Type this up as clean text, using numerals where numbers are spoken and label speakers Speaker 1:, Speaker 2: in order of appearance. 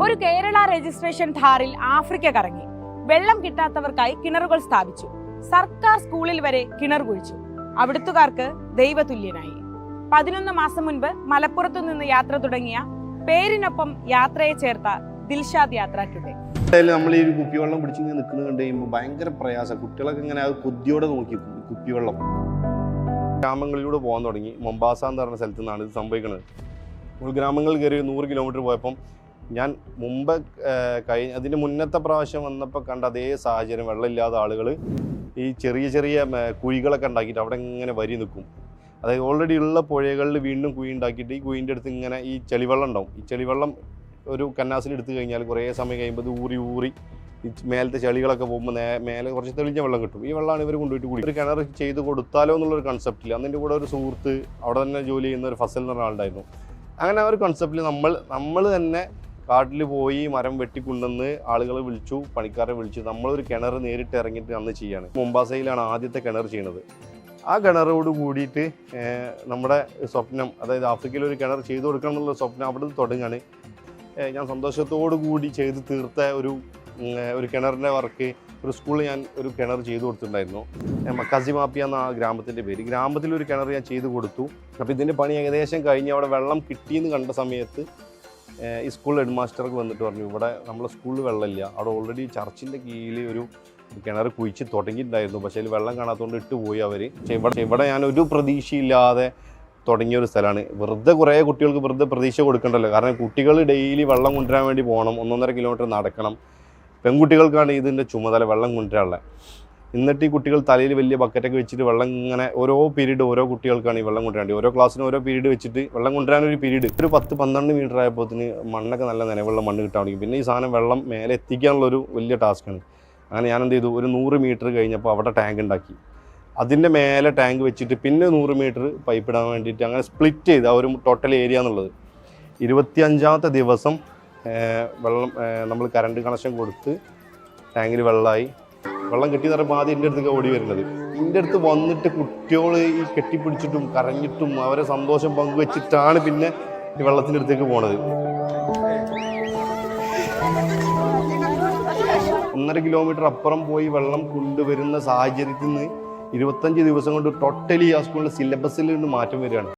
Speaker 1: ഒരു Kerala registration ധാറിൽ Africa കറങ്ങി. വെള്ളം കിട്ടാത്തവർക്കായി കിണറുകൾ സ്ഥാപിച്ചു. സർക്കാർ സ്കൂളിൽ വരെ കിണർ കുഴിച്ചു. അവിടുത്തുകാർക്ക് ദൈവതുല്യനായി. 11 മാസം മുൻപ് മലപ്പുറത്തു നിന്ന് യാത്ര തുടങ്ങിയ പേരിനൊപ്പം യാത്രയെ ചേർത്ത ദിൽഷാദ് യാത്ര ടുഡേ.
Speaker 2: നമ്മൾ ഈ കുപ്പിവെള്ളം പിടിച്ചിങ്ങനെ നിൽക്കുന്നത് കണ്ട് കഴിയുമ്പോൾ ഭയങ്കര പ്രയാസം. കുട്ടികളൊക്കെ ഇങ്ങനെ അത് കൊതിയോടെ നോക്കി കുപ്പിവെള്ളം. ഗ്രാമങ്ങളിലൂടെ പോകാൻ തുടങ്ങി. മൊംബാസ എന്ന് പറഞ്ഞ സ്ഥലത്തു നിന്നാണ് ഇത് സംഭവിക്കുന്നത്. ഗ്രാമങ്ങളിൽ കയറി 100 കിലോമീറ്റർ പോയപ്പം ഞാൻ മുമ്പ് അതിൻ്റെ മുന്നത്തെ പ്രാവശ്യം വന്നപ്പോൾ കണ്ട അതേ സാഹചര്യം. വെള്ളമില്ലാത്ത ആളുകൾ ഈ ചെറിയ ചെറിയ കുഴികളൊക്കെ ഉണ്ടാക്കിയിട്ട് അവിടെ ഇങ്ങനെ വരി നിൽക്കും. അതായത് ഓൾറെഡി ഉള്ള പുഴകളിൽ വീണ്ടും കുഴി ഉണ്ടാക്കിയിട്ട് ഈ കുഴിൻ്റെ അടുത്ത് ഇങ്ങനെ ഈ ചെളിവെള്ളം ഉണ്ടാവും. ഈ ചെളിവെള്ളം ഒരു കന്നാസിൽ എടുത്തു കഴിഞ്ഞാൽ കുറേ സമയം കഴിയുമ്പോൾ ഊറി ഈ മേലത്തെ ചെളികളൊക്കെ പോകുമ്പോൾ മേലെ കുറച്ച് തെളിഞ്ഞ വെള്ളം കിട്ടും. ഈ വെള്ളമാണ് ഇവർ കൊണ്ടുപോയിട്ട് കൂടി ഒരു കിണർ ചെയ്ത് കൊടുത്താലോ എന്നുള്ളൊരു കൺസെപ്റ്റിൽ അതിൻ്റെ കൂടെ ഒരു സുഹൃത്ത് അവിടെ തന്നെ ജോലി ചെയ്യുന്ന ഒരു ഫസൽ എന്ന് പറഞ്ഞ ആളുണ്ടായിരുന്നു. അങ്ങനെ ആ ഒരു കൺസെപ്റ്റിൽ നമ്മൾ തന്നെ കാട്ടിൽ പോയി മരം വെട്ടിക്കൊണ്ടുവന്ന് ആളുകളെ വിളിച്ചു, പണിക്കാരെ വിളിച്ചു. നമ്മളൊരു കിണർ നേരിട്ട് ഇറങ്ങിയിട്ട് അന്ന് ചെയ്യാണ്. മൊംബാസയിലാണ് ആദ്യത്തെ കിണർ ചെയ്യണത്. ആ കിണറോട് കൂടിയിട്ട് നമ്മുടെ സ്വപ്നം, അതായത് ആഫ്രിക്കയിൽ ഒരു കിണർ ചെയ്തു കൊടുക്കണം എന്നുള്ള സ്വപ്നം അവിടെ നിന്ന് തുടങ്ങുകയാണ്. ഞാൻ സന്തോഷത്തോടു കൂടി ചെയ്ത് തീർത്ത ഒരു കിണറിൻ്റെ വർക്ക് ഒരു സ്കൂളിൽ ഞാൻ ഒരു കിണർ ചെയ്തു കൊടുത്തിട്ടുണ്ടായിരുന്നു. കസിമാപ്പിയ എന്ന ആ ഗ്രാമത്തിൻ്റെ പേര്. ഗ്രാമത്തിലൊരു കിണർ ഞാൻ ചെയ്തു കൊടുത്തു. അപ്പോൾ ഇതിൻ്റെ പണി ഏകദേശം കഴിഞ്ഞ് അവിടെ വെള്ളം കിട്ടിയെന്ന് കണ്ട സമയത്ത് ഈ സ്കൂൾ ഹെഡ് മാസ്റ്റർക്ക് വന്നിട്ട് പറഞ്ഞു, ഇവിടെ നമ്മളെ സ്കൂളിൽ വെള്ളമില്ല. അവിടെ ഓൾറെഡി ചർച്ചിൻ്റെ കീഴിൽ ഒരു കിണർ കുഴിച്ച് തുടങ്ങിയിട്ടുണ്ടായിരുന്നു. പക്ഷേ അതിൽ വെള്ളം കാണാത്തതുകൊണ്ട് ഇട്ടുപോയി അവർ. ഇവിടെ ഞാൻ ഒരു പ്രതീക്ഷയില്ലാതെ തുടങ്ങിയ ഒരു സ്ഥലമാണ്. വെറുതെ കുറേ കുട്ടികൾക്ക് വെറുതെ പ്രതീക്ഷ കൊടുക്കണ്ടല്ലോ. കാരണം കുട്ടികൾ ഡെയിലി വെള്ളം കൊണ്ടുവരാൻ വേണ്ടി പോകണം, 1.5 കിലോമീറ്റർ നടക്കണം. പെൺകുട്ടികൾക്കാണ് ഇതിൻ്റെ ചുമതല, വെള്ളം കൊണ്ടുവരാനുള്ള. എന്നിട്ട് ഈ കുട്ടികൾ തലയിൽ വലിയ ബക്കറ്റൊക്കെ വെച്ചിട്ട് വെള്ളം ഇങ്ങനെ ഓരോ പീരീഡ് ഓരോ കുട്ടികൾക്കാണ് ഈ വെള്ളം കൊണ്ടുവരേണ്ടത്. ഓരോ ക്ലാസ്സിനും ഓരോ പീരീഡ് വെച്ചിട്ട് വെള്ളം കൊണ്ടുവരാനൊരു പീരീഡ്. ഒരു 10-12 മീറ്റർ ആയപ്പോഴത്തിന് മണ്ണൊക്കെ നല്ല നനവുള്ള മണ്ണ് കിട്ടാൻ തുടങ്ങി. പിന്നെ ഈ സാധനം വെള്ളം മേലെ എത്തിക്കാനുള്ളൊരു വലിയ ടാസ്ക്കാണ്. അങ്ങനെ ഞാൻ എന്ത് ചെയ്തു, ഒരു 100 മീറ്റർ കഴിഞ്ഞപ്പോൾ അവിടെ ടാങ്ക് ഉണ്ടാക്കി. അതിൻ്റെ മേലെ ടാങ്ക് വെച്ചിട്ട് പിന്നെ 100 മീറ്റർ പൈപ്പ് ഇടാൻ വേണ്ടിയിട്ട് അങ്ങനെ സ്പ്ലിറ്റ് ചെയ്ത് ആ ഒരു ടോട്ടൽ ഏരിയ എന്നുള്ളത്. 25ാമത്തെ ദിവസം വെള്ളം നമ്മൾ കറണ്ട് കണക്ഷൻ കൊടുത്ത് ടാങ്കിൽ വെള്ളമായി. വെള്ളം കിട്ടി എന്ന് പറയുമ്പോൾ ആദ്യം എൻ്റെ അടുത്തേക്ക് ഓടി വരുന്നത്. എൻ്റെ അടുത്ത് വന്നിട്ട് കുട്ടികൾ ഈ കെട്ടിപ്പിടിച്ചിട്ടും കരഞ്ഞിട്ടും അവരെ സന്തോഷം പങ്കുവെച്ചിട്ടാണ് പിന്നെ ഈ വെള്ളത്തിൻ്റെ അടുത്തേക്ക് പോണത്. 1.5 കിലോമീറ്റർ അപ്പുറം പോയി വെള്ളം കൊണ്ടുവരുന്ന സാഹചര്യത്തിൽ നിന്ന് 25 ദിവസം കൊണ്ട് ടോട്ടലി ആ സ്കൂളിൻ്റെ സിലബസിൽ നിന്ന് മാറ്റം വരികയാണ്.